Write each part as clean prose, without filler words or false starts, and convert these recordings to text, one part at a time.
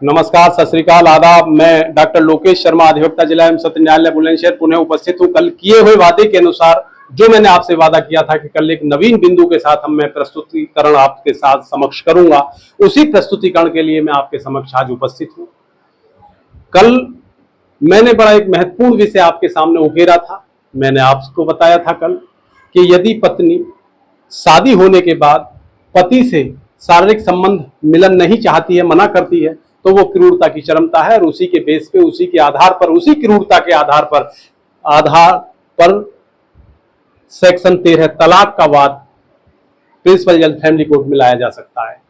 नमस्कार, सत श्री अकाल, आदाब। मैं डॉक्टर लोकेश शर्मा, अधिवक्ता जिला एवं सत्र न्यायालय बुलंदशहर पुणे उपस्थित हूँ। कल किए हुए वादे के अनुसार जो मैंने आपसे वादा किया था कि कल एक नवीन बिंदु के साथ मैं प्रस्तुतिकरण आपके साथ समक्ष करूंगा, उसी प्रस्तुतिकरण के लिए मैं आपके समक्ष आज उपस्थित हूँ। कल मैंने बड़ा एक महत्वपूर्ण विषय आपके सामने उकेरा था। मैंने आपको बताया था कल कि यदि पत्नी शादी होने के बाद पति से शारीरिक संबंध मिलन नहीं चाहती है, मना करती है, तो वो क्रूरता की चरमता है। और उसी के बेस पे, उसी के आधार पर, उसी क्रूरता के आधार पर सेक्शन 13 तलाक का वाद प्रिंसिपल जज फैमिली कोर्ट में लाया जा सकता है।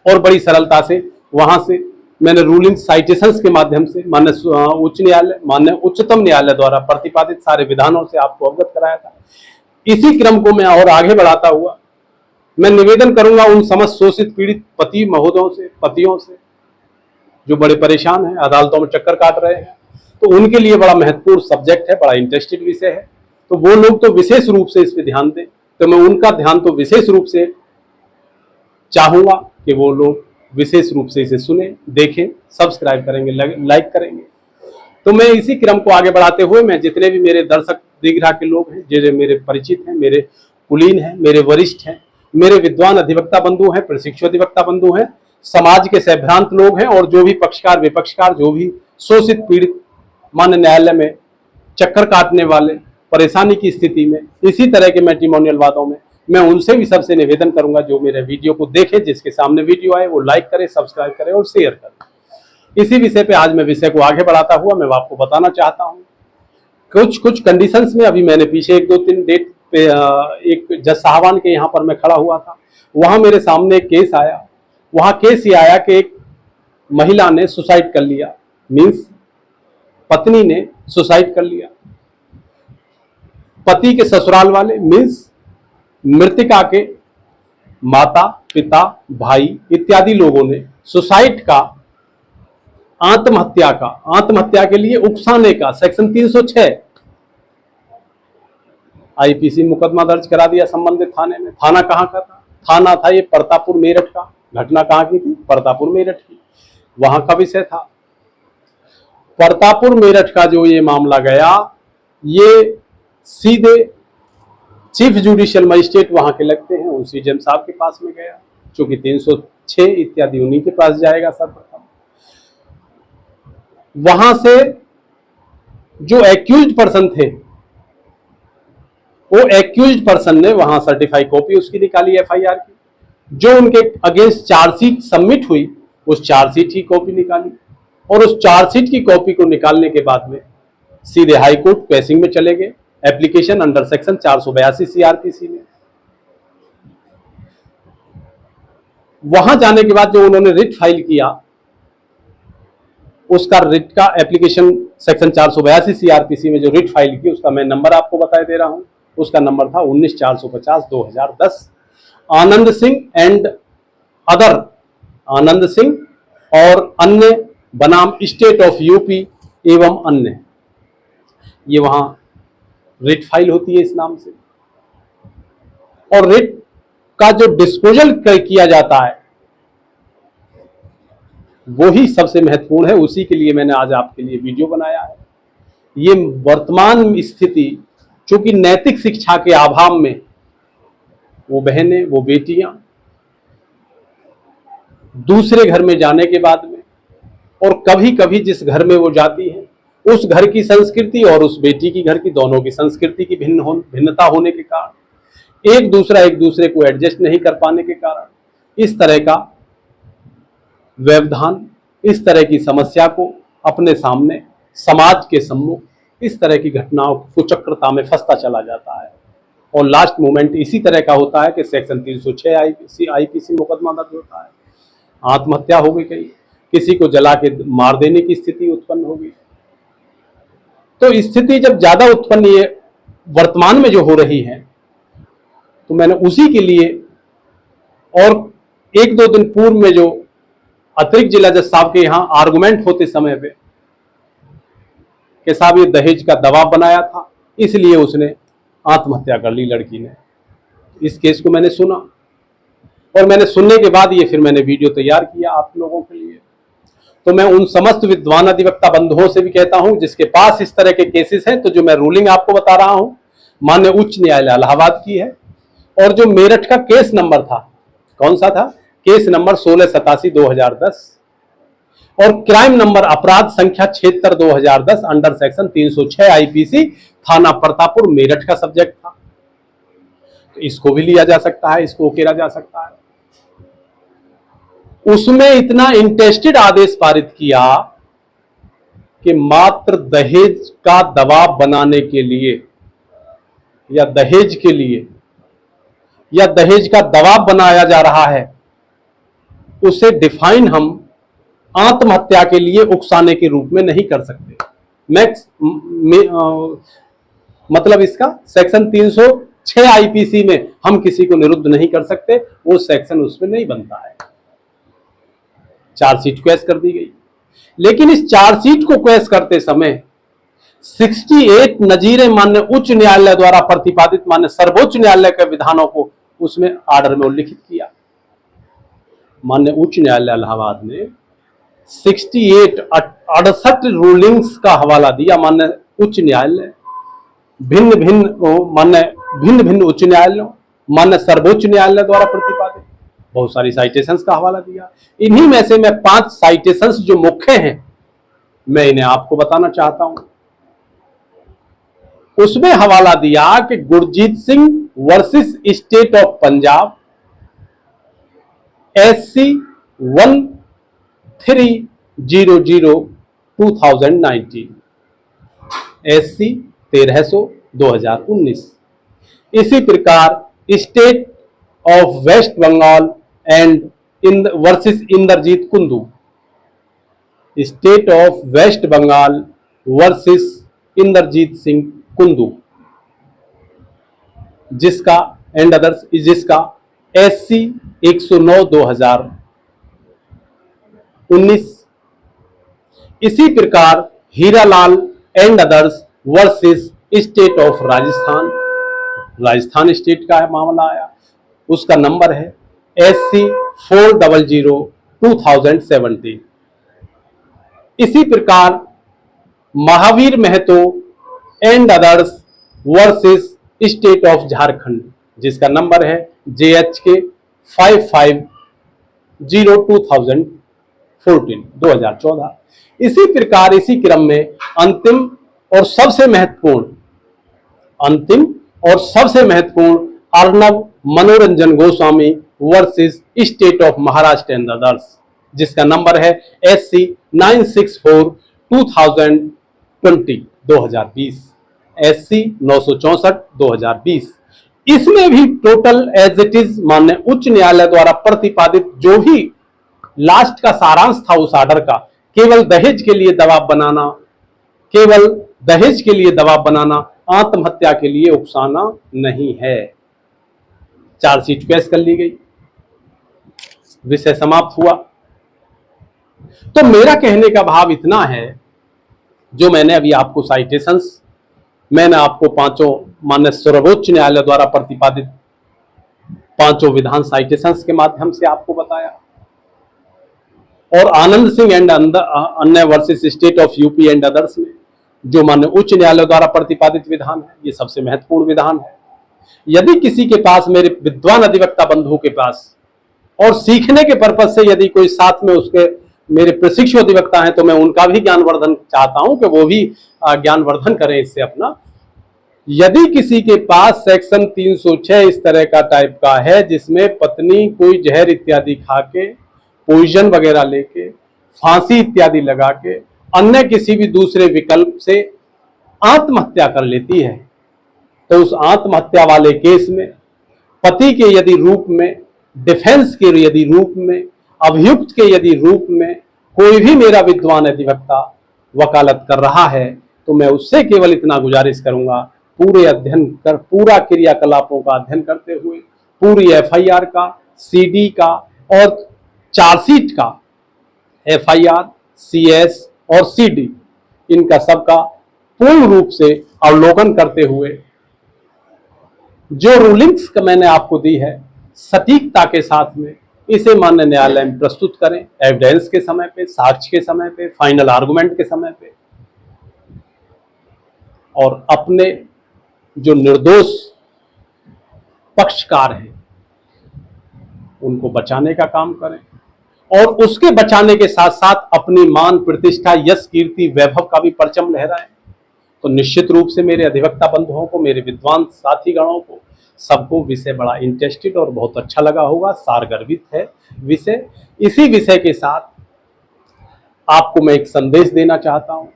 और बड़ी सरलता से वहां से मैंने रूलिंग साइटेशंस के माध्यम से माननीय उच्चतम न्यायालय द्वारा प्रतिपादित सारे विधानों से आपको अवगत कराया था। इसी क्रम को मैं और आगे बढ़ाता हुआ मैं निवेदन करूंगा उन समस्त शोषित पीड़ित पति महोदयों से, पतियों से, जो बड़े परेशान हैं, अदालतों में चक्कर काट रहे हैं, तो उनके लिए बड़ा महत्वपूर्ण सब्जेक्ट है, बड़ा इंटरेस्टेड विषय है। तो वो लोग तो विशेष रूप से इस पे ध्यान दें। तो मैं उनका ध्यान तो विशेष रूप से चाहूंगा कि वो लोग विशेष रूप से इसे सुने, देखें, सब्सक्राइब करेंगे, लाइक करेंगे। तो मैं इसी क्रम को आगे बढ़ाते हुए मैं जितने भी मेरे दर्शक दीर्घा के लोग हैं, जो मेरे परिचित हैं, मेरे कुलीन हैं, मेरे वरिष्ठ हैं, मेरे विद्वान अधिवक्ता बंधु हैं, प्रशिक्षु अधिवक्ता बंधु हैं, समाज के सैभ्रांत लोग हैं, और जो भी पक्षकार विपक्षकार, जो भी शोषित पीड़ित मान्य न्यायालय में चक्कर काटने वाले, परेशानी की स्थिति में, इसी तरह के मैट्रिमोनियल वादों में, मैं उनसे भी सबसे निवेदन करूंगा जो मेरे वीडियो को देखें, जिसके सामने वीडियो आए वो लाइक करे, सब्सक्राइब करे और शेयर करे। इसी विषय पे आज मैं विषय को आगे बढ़ाता हुआ मैं आपको बताना चाहता हूं कुछ कंडीशंस में। अभी मैंने पीछे 1-2-3 डेट पे एक जज साहबान के यहाँ पर मैं खड़ा हुआ था, वहां मेरे सामने एक केस आया। वहां केस ये आया कि एक महिला ने सुसाइड कर लिया, मीन्स पत्नी ने सुसाइड कर लिया। पति के ससुराल वाले मीन्स मृतिका के माता पिता भाई इत्यादि लोगों ने सुसाइड का, आत्महत्या के लिए उकसाने का सेक्शन 306 आईपीसी मुकदमा दर्ज करा दिया संबंधित थाने में। थाना कहाँ का था? थाना था ये परतापुर मेरठ का। घटना कहाँ की थी? परतापुर मेरठ की। वहां का विषय था। परतापुर मेरठ का जो ये मामला गया, ये सीधे चीफ जुडिशियल मजिस्ट्रेट वहां के लगते हैं, उसी जज साहब के पास में गया, चूंकि 306 इत्यादि उन्हीं के पास जाएगा सर्वप्रथम। वहां से जो एक्यूज्ड पर्सन थे, वो एक्यूज्ड पर्सन ने वहां सर्टिफाइड कॉपी उसकी निकाली एफआईआर की। जो उनके अगेंस्ट चार्जशीट सबमिट हुई, उस चार्जशीट की कॉपी निकाली, और उस चार्जशीट की कॉपी को निकालने के बाद में सीधे हाई कोर्ट केसिंग में चले गए, एप्लीकेशन अंडर सेक्शन 482 सीआरपीसी में। वहां जाने के बाद जो उन्होंने रिट फाइल किया, उसका रिट का एप्लीकेशन सेक्शन 482 सीआरपीसी में जो रिट फाइल की, उसका मैं नंबर आपको बताए दे रहा हूं। उसका नंबर था 19-450-2010। आनंद सिंह एंड अदर, आनंद सिंह और अन्य बनाम स्टेट ऑफ यूपी एवं अन्य, ये वहां रिट फाइल होती है इस नाम से। और रिट का जो डिस्पोजल किया जाता है वो ही सबसे महत्वपूर्ण है। उसी के लिए मैंने आज आपके लिए वीडियो बनाया है। ये वर्तमान स्थिति, चूंकि नैतिक शिक्षा के अभाव में वो बहनें, वो बेटियां दूसरे घर में जाने के बाद में, और कभी कभी जिस घर में वो जाती है, उस घर की संस्कृति और उस बेटी की घर की, दोनों की संस्कृति की भिन्नता होने के कारण, एक दूसरे को एडजस्ट नहीं कर पाने के कारण, इस तरह का व्यवधान, इस तरह की समस्या को अपने सामने समाज के सम्मुख, इस तरह की घटनाओं को चक्रता में फंसता चला जाता है। और लास्ट मोमेंट इसी तरह का होता है कि सेक्शन 306 आईपीसी मुकदमा दर्ज होता है। आत्महत्या हो गई, किसी को जला के मार देने की स्थिति उत्पन्न हो गई। तो स्थिति जब ज्यादा उत्पन्न ये वर्तमान में जो हो रही है, तो मैंने उसी के लिए, और 1-2 दिन पूर्व में जो अतिरिक्त जिला जज साहब के यहाँ आर्गुमेंट होते समय पे कि साहब ये दहेज का दबाव बनाया था, इसलिए उसने आत्महत्या कर ली लड़की ने। इस केस को मैंने सुना, और मैंने सुनने के बाद ये फिर मैंने वीडियो तैयार किया आप लोगों के लिए। तो मैं उन समस्त विद्वान अधिवक्ता बंधुओं से भी कहता हूं जिसके पास इस तरह के केसेस हैं, तो जो मैं रूलिंग आपको बता रहा हूं माननीय उच्च न्यायालय इलाहाबाद की है, और जो मेरठ का केस नंबर था, कौन सा था, केस नंबर 1687/2010, और क्राइम नंबर अपराध संख्या 76/2010 अंडर सेक्शन 306 आईपीसी, थाना प्रतापपुर मेरठ का सब्जेक्ट था। तो इसको भी लिया जा सकता है, इसको उकेरा जा सकता है। उसमें इतना इंटेस्टेड आदेश पारित किया कि मात्र दहेज का दबाव बनाने के लिए या दहेज के लिए या दहेज का दबाव बनाया जा रहा है, उसे डिफाइन हम आत्महत्या के लिए उकसाने के रूप में नहीं कर सकते। मतलब इसका सेक्शन 306 आईपीसी में हम किसी को निरुद्ध नहीं कर सकते, वो सेक्शन उसमें नहीं बनता है। चार्जशीट क्वेश कर दी गई, लेकिन इस चार्जशीट को क्वेश करते समय 68 नजीरें मान्य उच्च न्यायालय द्वारा प्रतिपादित मान्य सर्वोच्च न्यायालय के विधानों को उसमें आर्डर में उल्लिखित किया। मान्य उच्च न्यायालय इलाहाबाद ने 68 रूलिंग्स का हवाला दिया। मान्य उच्च न्यायालय भिन्न भिन्न उच्च न्यायालयों, मान्य सर्वोच्च न्यायालय द्वारा प्रतिपादित बहुत सारी साइटेशंस का हवाला दिया। इन्हीं में से मैं 5 साइटेशंस जो मुख्य हैं, मैं इन्हें आपको बताना चाहता हूं। उसमें हवाला दिया कि Gurjeet Singh versus state of Punjab, SC 1300/2019, SC 1300/2019। इसी प्रकार state of West Bengal and versus Indrajit Kundu, state of West Bengal versus Indrajit Singh Kundu, जिसका एंड अदर्स, जिसका SC 109/2019। इसी प्रकार Hiralal and others versus state of Rajasthan, Rajasthan state का मामला आया, उसका नंबर है SC 400/2017। इसी प्रकार Mahavir Mahato and others versus state of Jharkhand, जिसका नंबर है JHK 550/2014। इसी प्रकार इसी क्रम में अंतिम और सबसे महत्वपूर्ण अर्नब मनोरंजन Goswami versus state of Maharashtra and others, जिसका नंबर है SC 964/2020, SC 964/2020। इसमें भी टोटल एज इट इज माननीय उच्च न्यायालय द्वारा प्रतिपादित जो भी लास्ट का सारांश था उस आर्डर का, केवल दहेज के लिए दबाव बनाना, केवल दहेज के लिए दबाव बनाना, आत्महत्या के लिए उकसाना नहीं है। चार्जशीट पेश कर ली गई, विषय समाप्त हुआ। तो मेरा कहने का भाव इतना है, जो मैंने अभी आपको साइटेशंस, मैंने आपको 5 माननीय सर्वोच्च न्यायालय द्वारा प्रतिपादित 5 विधान साइटेशंस के माध्यम से आपको बताया, और आनंद सिंह एंड अन्य versus state of UP and others में जो माननीय उच्च न्यायालय द्वारा प्रतिपादित विधान है, ये सबसे महत्वपूर्ण विधान है। यदि किसी के पास, मेरे विद्वान अधिवक्ता बंधुओं के पास, और सीखने के पर्पज से यदि कोई साथ में उसके मेरे प्रशिक्षु अधिवक्ता हैं, तो मैं उनका भी ज्ञानवर्धन चाहता हूं कि वो भी ज्ञानवर्धन करें इससे अपना। यदि किसी के पास सेक्शन 306 इस तरह का टाइप का है, जिसमें पत्नी कोई जहर इत्यादि खा के, पॉइजन वगैरह लेके, फांसी इत्यादि लगा के, अन्य किसी भी दूसरे विकल्प से आत्महत्या कर लेती है, तो उस आत्महत्या वाले केस में पति के यदि रूप में, डिफेंस के यदि रूप में, अभियुक्त के यदि रूप में कोई भी मेरा विद्वान अधिवक्ता वकालत कर रहा है, तो मैं उससे केवल इतना गुजारिश करूंगा, पूरा क्रियाकलापों का अध्ययन करते हुए, पूरी FIR का, CD का और चार्जशीट का, FIR, CS और CD, इनका सबका पूर्ण रूप से अवलोकन करते हुए जो रूलिंग्स मैंने आपको दी है, सटीकता के साथ में इसे माननीय न्यायालय में प्रस्तुत करें, एविडेंस के समय पे, साक्ष्य के समय पे, फाइनल आर्गुमेंट के समय पे, और अपने जो निर्दोष पक्षकार हैं उनको बचाने का काम करें, और उसके बचाने के साथ साथ अपनी मान, प्रतिष्ठा, यश, कीर्ति, वैभव का भी परचम लहराएं। तो निश्चित रूप से मेरे अधिवक्ता बंधुओं को, मेरे विद्वान साथीगणों को, सबको विषय बड़ा इंटरेस्टेड और बहुत अच्छा लगा होगा, सारगर्भित है विषय। इसी विषय के साथ आपको मैं एक संदेश देना चाहता हूं।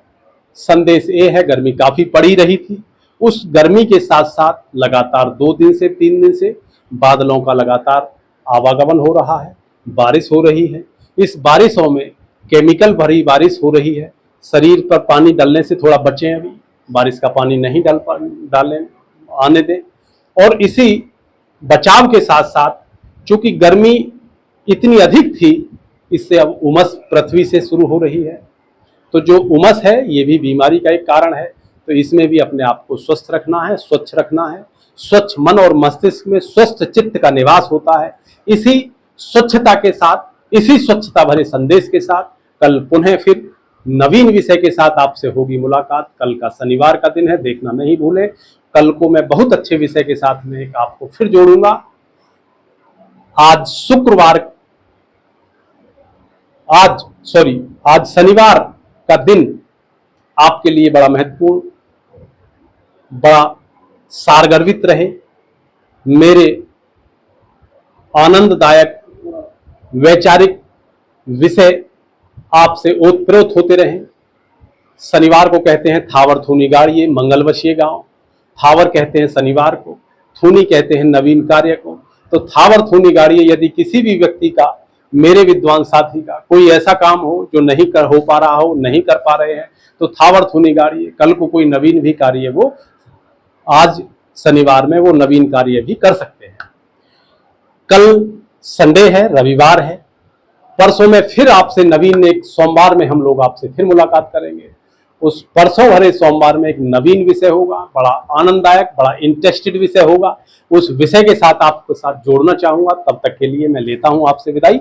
संदेश ये है, गर्मी काफी पड़ी रही थी, उस गर्मी के साथ साथ लगातार 2 दिन से 3 दिन से बादलों का लगातार आवागमन हो रहा है, बारिश हो रही है। इस बारिशों में केमिकल भरी बारिश हो रही है, शरीर पर पानी डलने से थोड़ा बचें, अभी बारिश का पानी नहीं डालें, आने दें। और इसी बचाव के साथ साथ चूंकि गर्मी इतनी अधिक थी, इससे अब उमस पृथ्वी से शुरू हो रही है, तो जो उमस है ये भी बीमारी का एक कारण है। तो इसमें भी अपने आप को स्वस्थ रखना है, स्वच्छ रखना है। स्वच्छ मन और मस्तिष्क में स्वस्थ चित्त का निवास होता है। इसी स्वच्छता के साथ, इसी स्वच्छता भरे संदेश के साथ कल पुनः फिर नवीन विषय के साथ आपसे होगी मुलाकात। कल का शनिवार का दिन है, देखना नहीं भूले। कल को मैं बहुत अच्छे विषय के साथ में आपको फिर जोड़ूंगा। आज शनिवार का दिन आपके लिए बड़ा महत्वपूर्ण, बड़ा सारगर्भित रहे। मेरे आनंददायक वैचारिक विषय आपसे ओतप्रोत होते रहे। शनिवार को कहते हैं थावर थूनी गाड़िए मंगलवशीय गांव। थावर कहते हैं शनिवार को, थूनी कहते हैं नवीन कार्य को। तो थावर थूनी गाड़िए, यदि किसी भी व्यक्ति का, मेरे विद्वान साथी का कोई ऐसा काम हो जो नहीं हो पा रहा हो, नहीं कर पा रहे हैं, तो थावर थूनी गाड़िए। कल को कोई नवीन भी कार्य वो आज शनिवार में वो नवीन कार्य भी कर सकते हैं। कल संडे है, रविवार है। परसों में फिर आपसे नवीन, एक सोमवार में हम लोग आपसे फिर मुलाकात करेंगे। उस परसों भरे सोमवार में एक नवीन विषय होगा, बड़ा आनंददायक, बड़ा इंटरेस्टेड विषय होगा। उस विषय के साथ आपके साथ जोड़ना चाहूंगा। तब तक के लिए मैं लेता हूं आपसे विदाई।